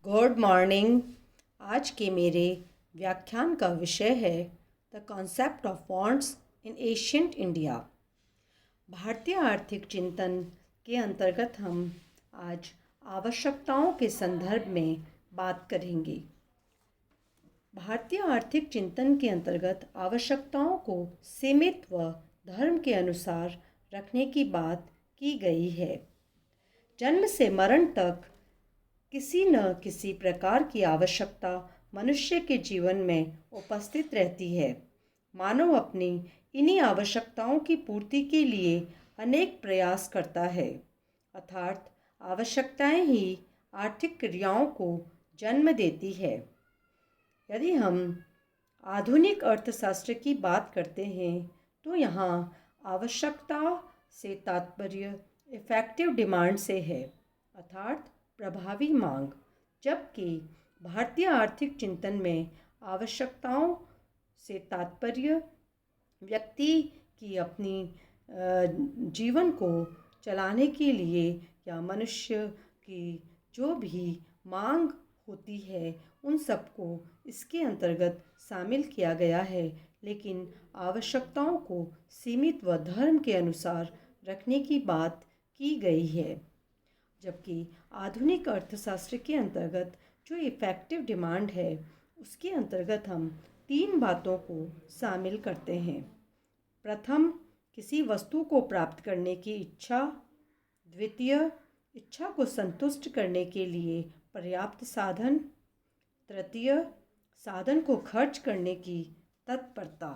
Good morning. आज के मेरे व्याख्यान का विषय है the concept of wants in ancient India. भारतीय आर्थिक चिंतन के अंतर्गत हम आज आवश्यकताओं के संदर्भ में बात करेंगे। भारतीय आर्थिक चिंतन के अंतर्गत आवश्यकताओं को सीमित व धर्म के अनुसार रखने की बात की गई है। जन्म से मरण तक किसी न किसी प्रकार की आवश्यकता मनुष्य के जीवन में उपस्थित रहती है। मानव अपनी इन्हीं आवश्यकताओं की पूर्ति के लिए अनेक प्रयास करता है, अर्थात आवश्यकताएं ही आर्थिक क्रियाओं को जन्म देती है। यदि हम आधुनिक अर्थशास्त्र की बात करते हैं तो यहाँ आवश्यकता से तात्पर्य इफेक्टिव डिमांड से है, अर्थात प्रभावी मांग, जबकि भारतीय आर्थिक चिंतन में आवश्यकताओं से तात्पर्य व्यक्ति की अपनी जीवन को चलाने के लिए या मनुष्य की जो भी मांग होती है उन सबको इसके अंतर्गत शामिल किया गया है, लेकिन आवश्यकताओं को सीमित व धर्म के अनुसार रखने की बात की गई है। जबकि आधुनिक अर्थशास्त्र के अंतर्गत जो इफेक्टिव डिमांड है उसके अंतर्गत हम 3 बातों को शामिल करते हैं। प्रथम, किसी वस्तु को प्राप्त करने की इच्छा। द्वितीय, इच्छा को संतुष्ट करने के लिए पर्याप्त साधन। तृतीय, साधन को खर्च करने की तत्परता।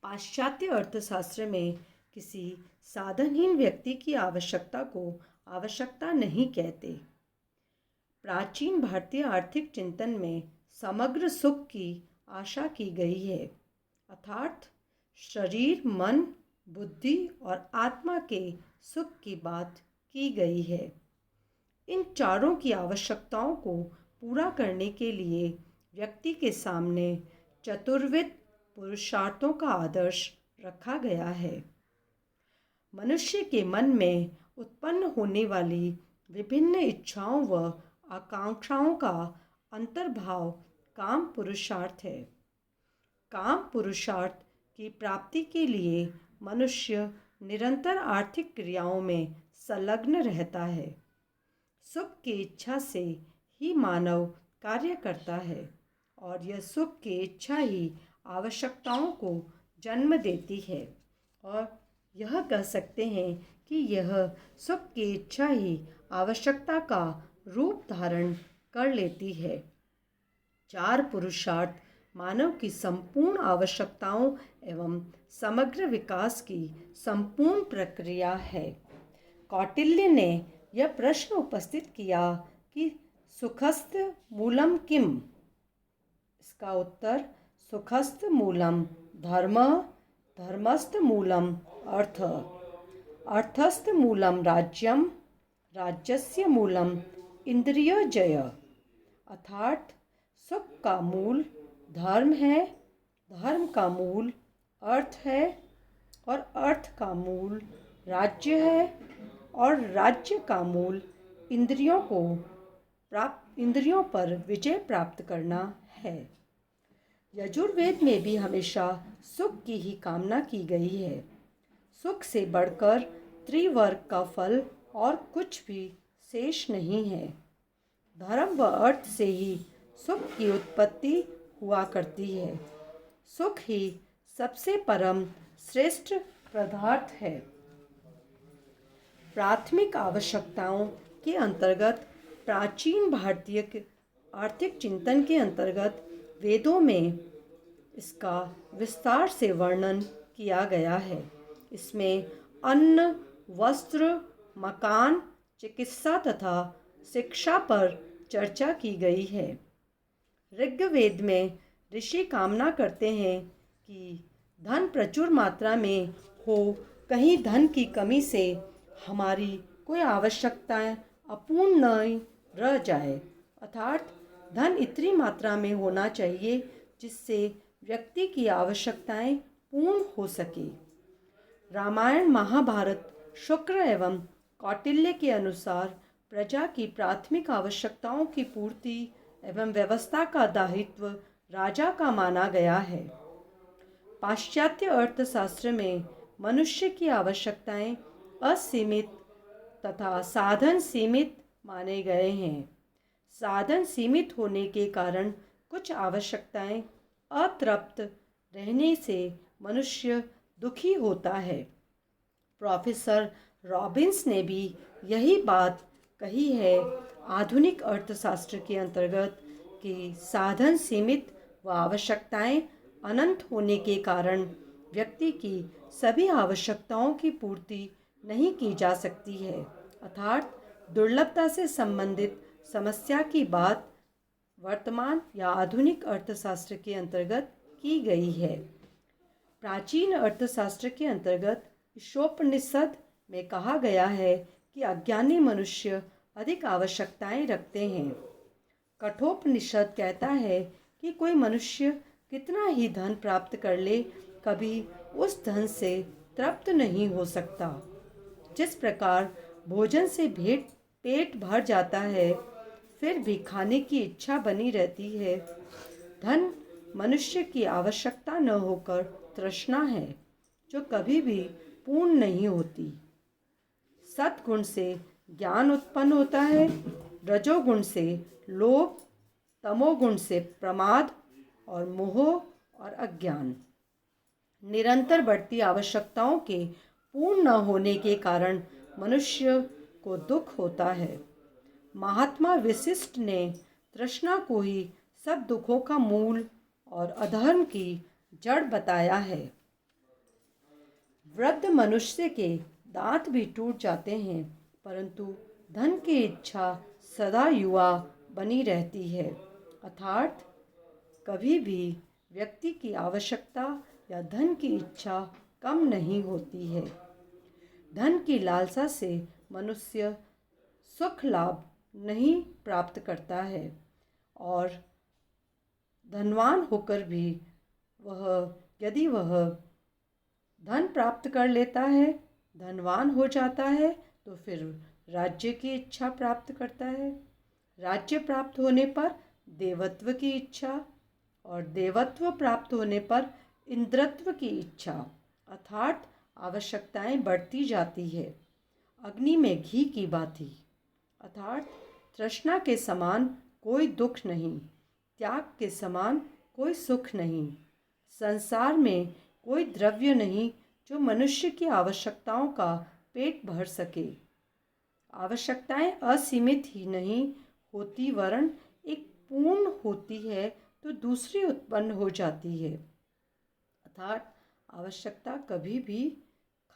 पाश्चात्य अर्थशास्त्र में किसी साधनहीन व्यक्ति की आवश्यकता को आवश्यकता नहीं कहते। प्राचीन भारतीय आर्थिक चिंतन में समग्र सुख की आशा की गई है, अर्थात शरीर, मन, बुद्धि और आत्मा के सुख की बात की गई है। इन चारों की आवश्यकताओं को पूरा करने के लिए व्यक्ति के सामने चतुर्विध पुरुषार्थों का आदर्श रखा गया है। मनुष्य के मन में उत्पन्न होने वाली विभिन्न इच्छाओं व आकांक्षाओं का अंतर्भाव काम पुरुषार्थ है। काम पुरुषार्थ की प्राप्ति के लिए मनुष्य निरंतर आर्थिक क्रियाओं में संलग्न रहता है। सुख की इच्छा से ही मानव कार्य करता है और यह सुख की इच्छा ही आवश्यकताओं को जन्म देती है, और यह कह सकते हैं कि यह सुख की इच्छा ही आवश्यकता का रूप धारण कर लेती है। 4 पुरुषार्थ मानव की संपूर्ण आवश्यकताओं एवं समग्र विकास की संपूर्ण प्रक्रिया है। कौटिल्य ने यह प्रश्न उपस्थित किया कि सुखस्त मूलम किम। इसका उत्तर सुखस्त मूलम धर्म, धर्मस्त मूलम अर्थ, अर्थस्थ मूलम राज्यम, राज्यस्य मूलम इंद्रियजय। अर्थात सुख का मूल धर्म है, धर्म का मूल अर्थ है और अर्थ का मूल राज्य है और राज्य का मूल इंद्रियों पर विजय प्राप्त करना है। यजुर्वेद में भी हमेशा सुख की ही कामना की गई है। सुख से बढ़कर त्रिवर्ग का फल और कुछ भी शेष नहीं है। धर्म व अर्थ से ही सुख की उत्पत्ति हुआ करती है। सुख ही सबसे परम श्रेष्ठ पदार्थ है। प्राथमिक आवश्यकताओं के अंतर्गत प्राचीन भारतीय आर्थिक चिंतन के अंतर्गत वेदों में इसका विस्तार से वर्णन किया गया है। इसमें अन्न, वस्त्र, मकान, चिकित्सा तथा शिक्षा पर चर्चा की गई है। ऋग्वेद में ऋषि कामना करते हैं कि धन प्रचुर मात्रा में हो, कहीं धन की कमी से हमारी कोई आवश्यकताएं अपूर्ण न रह जाए, अर्थात धन इतनी मात्रा में होना चाहिए जिससे व्यक्ति की आवश्यकताएं पूर्ण हो सके। रामायण, महाभारत, शुक्र एवं कौटिल्य के अनुसार प्रजा की प्राथमिक आवश्यकताओं की पूर्ति एवं व्यवस्था का दायित्व राजा का माना गया है। पाश्चात्य अर्थशास्त्र में मनुष्य की आवश्यकताएं असीमित तथा साधन सीमित माने गए हैं। साधन सीमित होने के कारण कुछ आवश्यकताएं अतृप्त रहने से मनुष्य दुखी होता है। प्रोफेसर रॉबिन्स ने भी यही बात कही है आधुनिक अर्थशास्त्र के अंतर्गत कि साधन सीमित व आवश्यकताएं अनंत होने के कारण व्यक्ति की सभी आवश्यकताओं की पूर्ति नहीं की जा सकती है, अर्थात दुर्लभता से संबंधित समस्या की बात वर्तमान या आधुनिक अर्थशास्त्र के अंतर्गत की गई है। प्राचीन अर्थशास्त्र के अंतर्गत ईशोपनिषद में कहा गया है कि अज्ञानी मनुष्य अधिक आवश्यकताएं रखते हैं। कठोपनिषद कहता है कि कोई मनुष्य कितना ही धन प्राप्त कर ले, कभी उस धन से तृप्त नहीं हो सकता। जिस प्रकार भोजन से पेट भर जाता है, फिर भी खाने की इच्छा बनी रहती है, धन मनुष्य की आवश्यकता न होकर तृष्णा है, जो कभी भी पूर्ण नहीं होती। सद्गुण से ज्ञान उत्पन्न होता है, रजोगुण से लोभ, तमोगुण से प्रमाद और मोह और अज्ञान। निरंतर बढ़ती आवश्यकताओं के पूर्ण न होने के कारण मनुष्य को दुख होता है। महात्मा वशिष्ठ ने तृष्णा को ही सब दुखों का मूल और अधर्म की जड़ बताया है। वृद्ध मनुष्य के दांत भी टूट जाते हैं, परंतु धन की इच्छा सदा युवा बनी रहती है, अर्थात कभी भी व्यक्ति की आवश्यकता या धन की इच्छा कम नहीं होती है। धन की लालसा से मनुष्य सुख लाभ नहीं प्राप्त करता है और धनवान होकर भी यदि वह धन प्राप्त कर लेता है, धनवान हो जाता है, तो फिर राज्य की इच्छा प्राप्त करता है। राज्य प्राप्त होने पर देवत्व की इच्छा और देवत्व प्राप्त होने पर इंद्रत्व की इच्छा, अर्थात आवश्यकताएं बढ़ती जाती है। अग्नि में घी की भांति, अर्थात तृष्णा के समान कोई दुख नहीं, त्याग के समान कोई सुख नहीं। संसार में कोई द्रव्य नहीं जो मनुष्य की आवश्यकताओं का पेट भर सके। आवश्यकताएं असीमित ही नहीं होती, वरन एक पूर्ण होती है तो दूसरी उत्पन्न हो जाती है, अर्थात आवश्यकता कभी भी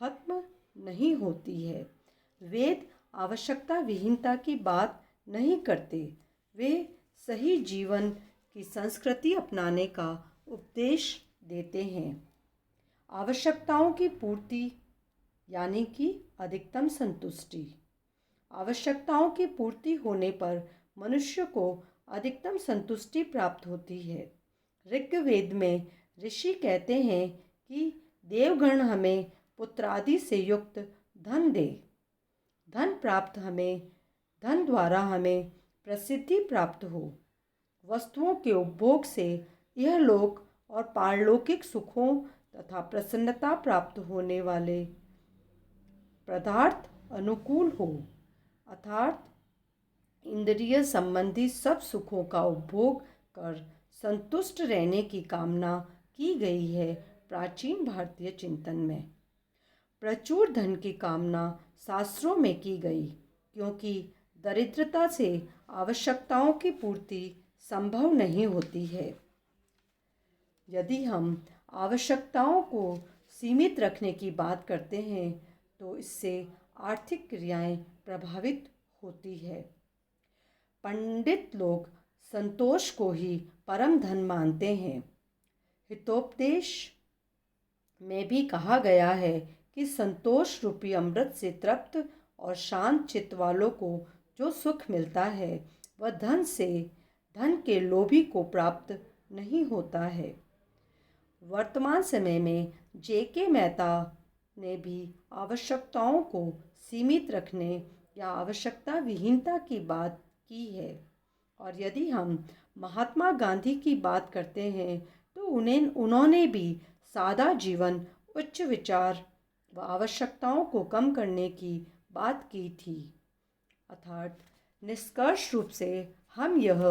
खत्म नहीं होती है। वेद आवश्यकता विहीनता की बात नहीं करते, वे सही जीवन की संस्कृति अपनाने का उपदेश देते हैं। आवश्यकताओं की पूर्ति यानी कि अधिकतम संतुष्टि। आवश्यकताओं की पूर्ति होने पर मनुष्य को अधिकतम संतुष्टि प्राप्त होती है। ऋग्वेद में ऋषि कहते हैं कि देवगण हमें पुत्रादि से युक्त धन दे। धन द्वारा हमें प्रसिद्धि प्राप्त हो। वस्तुओं के उपभोग से यह लोक और पारलौकिक सुखों तथा प्रसन्नता प्राप्त होने वाले पदार्थ अनुकूल हो, अर्थात इंद्रिय संबंधी सब सुखों का उपभोग कर संतुष्ट रहने की कामना की गई है। प्राचीन भारतीय चिंतन में प्रचुर धन की कामना शास्त्रों में की गई, क्योंकि दरिद्रता से आवश्यकताओं की पूर्ति संभव नहीं होती है। यदि हम आवश्यकताओं को सीमित रखने की बात करते हैं तो इससे आर्थिक क्रियाएं प्रभावित होती है। पंडित लोग संतोष को ही परम धन मानते हैं। हितोपदेश में भी कहा गया है कि संतोष रूपी अमृत से तृप्त और शांत चित्त वालों को जो सुख मिलता है वह धन के लोभी को प्राप्त नहीं होता है। वर्तमान समय में जे.के. मेहता ने भी आवश्यकताओं को सीमित रखने या आवश्यकता विहीनता की बात की है। और यदि हम महात्मा गांधी की बात करते हैं तो उन्होंने भी सादा जीवन, उच्च विचार व आवश्यकताओं को कम करने की बात की थी। अर्थात निष्कर्ष रूप से हम यह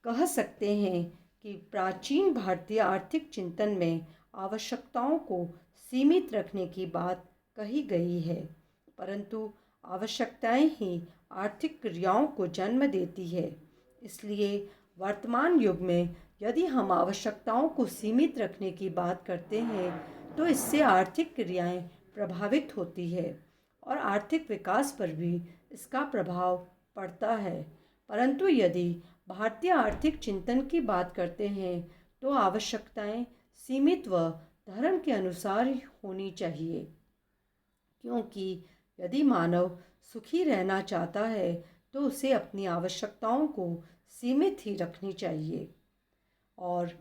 कह सकते हैं कि प्राचीन भारतीय आर्थिक चिंतन में आवश्यकताओं को सीमित रखने की बात कही गई है, परंतु आवश्यकताएं ही आर्थिक क्रियाओं को जन्म देती है। इसलिए वर्तमान युग में यदि हम आवश्यकताओं को सीमित रखने की बात करते हैं तो इससे आर्थिक क्रियाएं प्रभावित होती है और आर्थिक विकास पर भी इसका प्रभाव पड़ता है। परंतु यदि भारतीय आर्थिक चिंतन की बात करते हैं तो आवश्यकताएं सीमित व धर्म के अनुसार ही होनी चाहिए, क्योंकि यदि मानव सुखी रहना चाहता है तो उसे अपनी आवश्यकताओं को सीमित ही रखनी चाहिए। और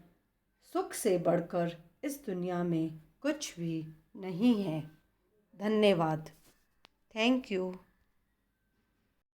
सुख से बढ़कर इस दुनिया में कुछ भी नहीं है। धन्यवाद। Thank you.